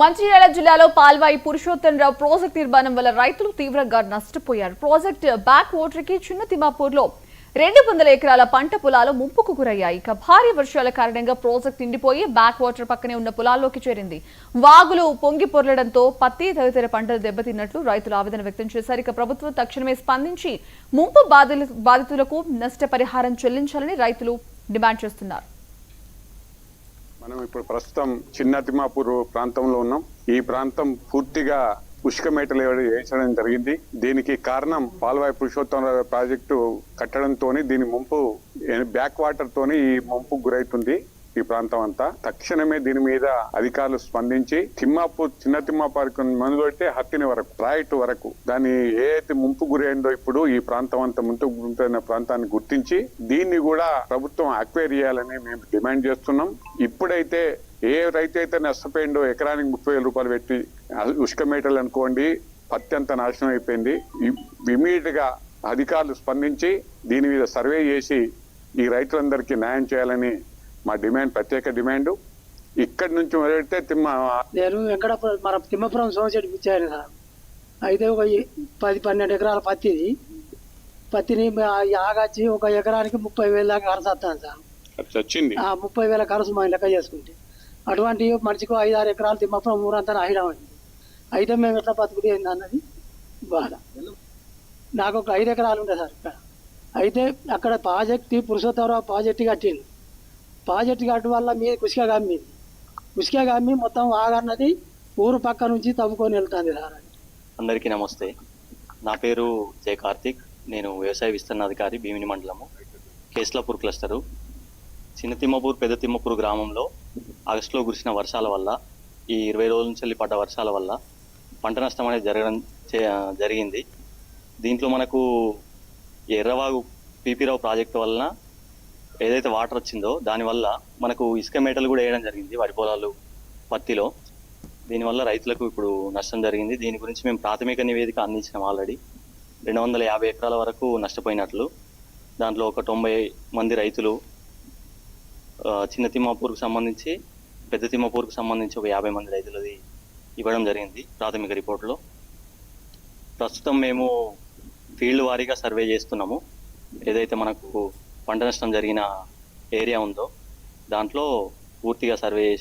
మంచిర్యాల జిల్లాలో పాల్వాయి పురుషోత్తమరావు ప్రాజెక్టు నిర్మాణం వల్ల రైతులు తీవ్రంగా నష్టపోయారు. ప్రాజెక్టు బ్యాక్ వాటర్కి చిన్న తిమ్మాపూర్లో 200 ఎకరాల పంట పొలాలు ముంపుకు గురయ్యాయి. ఇక భారీ వర్షాల కారణంగా ప్రాజెక్టు నిండిపోయి బ్యాక్ వాటర్ పక్కనే ఉన్న పొలాల్లోకి చేరింది. వాగులు పొంగి పొర్లడంతో పత్తి తదితర పంటలు దెబ్బతిన్నట్లు రైతులు ఆవేదన వ్యక్తం చేశారు. ఇక ప్రభుత్వం తక్షణమే స్పందించి ముంపు బాధితులకు నష్టపరిహారం చెల్లించాలని రైతులు డిమాండ్ చేస్తున్నారు. మనం ఇప్పుడు ప్రస్తుతం చిన్న తిమ్మాపూర్ ప్రాంతంలో ఉన్నాం. ఈ ప్రాంతం పూర్తిగా ఉష్క మేటలు వేయించడం జరిగింది. దీనికి కారణం పాల్వాయి పురుషోత్తమరావు ప్రాజెక్టు కట్టడంతో దీని ముంపు బ్యాక్ వాటర్ తోని ఈ ముంపు గురైతుంది. ఈ ప్రాంతం అంతా తక్షణమే దీని మీద అధికారులు స్పందించి చిన్న తిమ్మాపూర్ మొదలుపెట్టి హత్తిని వరకు ప్రాజెక్టు వరకు దాన్ని ఏదైతే ముంపు గురైందో ఇప్పుడు ఈ ప్రాంతం అంతా ముంపు గురైన ప్రాంతాన్ని గుర్తించి దీన్ని కూడా ప్రభుత్వం అక్వైర్ చేయాలని మేము డిమాండ్ చేస్తున్నాం. ఇప్పుడైతే ఏ రైతు అయితే నష్టపోయిండో ఎకరానికి 30,000 రూపాయలు పెట్టి ఉష్క మేటలు అనుకోండి, పత్తి అంతా నాశనం అయిపోయింది. ఇమీడియట్ గా అధికారులు స్పందించి దీని మీద సర్వే చేసి ఈ రైతులందరికీ న్యాయం చేయాలని మా డిమాండ్, ప్రత్యేక డిమాండ్. ఇక్కడి నుంచి మొదలెడితే నేను మన తిమ్మపురం సోమశెట్టి పిచ్చాను సార్. అయితే ఒక 10-12 ఎకరాల పత్తిని ఆగాచి ఒక ఎకరానికి 30,000 దాకా ఖర్చు వస్తాను సార్. వచ్చింది 30,000 ఖర్చు మనం లెక్క చేసుకుంటే అటువంటి మనిషికి 5-6 ఎకరాలు తిమ్మపురం ఊరంతా ఆగిడం అయింది. అయితే మేము ఎట్లా బతుకుతుంది అన్నది బాధ. నాకు ఒక 5 ఎకరాలు ఉంటాయి సార్ ఇక్కడ. అయితే అక్కడ ప్రాజెక్టు పురుషోత్తమరావు ప్రాజెక్టు కట్టింది. ప్రాజెక్టు కట్టు వల్ల మీద ఉసుక కమ్మి మొత్తం ఆగన్నది ఊరు పక్క నుంచి తవ్వుకొని వెళ్తుంది సార్. అందరికీ నమస్తే. నా పేరు జయ కార్తిక్. నేను వ్యవసాయ విస్తరణ అధికారి, భీమిని మండలము, కేస్లాపూర్ క్లస్టరు. చిన్న తిమ్మపూర్, పెద్ద తిమ్మపూర్ గ్రామంలో ఆగస్టులో కురిసిన వర్షాల వల్ల, ఈ 20 రోజుల నుంచి పడ్డ వర్షాల వల్ల పంట నష్టం అనేది జరిగింది. దీంట్లో మనకు ఎర్రవాగు పీపీరావు ప్రాజెక్టు వలన ఏదైతే వాటర్ వచ్చిందో దానివల్ల మనకు ఇసుక మేటలు కూడా వేయడం జరిగింది వరి పొలాలు, పత్తిలో. దీనివల్ల రైతులకు ఇప్పుడు నష్టం జరిగింది. దీని గురించి మేము ప్రాథమిక నివేదిక అందించినాం. ఆల్రెడీ 250 ఎకరాల వరకు నష్టపోయినట్లు. దాంట్లో ఒక 90 మంది రైతులు చిన్న తిమ్మాపూర్కు సంబంధించి, పెద్ద తిమ్మాపూర్కు సంబంధించి ఒక 50 మంది రైతులది ఇవ్వడం జరిగింది ప్రాథమిక రిపోర్టులో. ప్రస్తుతం మేము ఫీల్డ్ వారీగా సర్వే చేస్తున్నాము. ఏదైతే మనకు పంట నష్టం జరిగిన ఏరియా ఉందో దాంట్లో పూర్తిగా సర్వే చేసి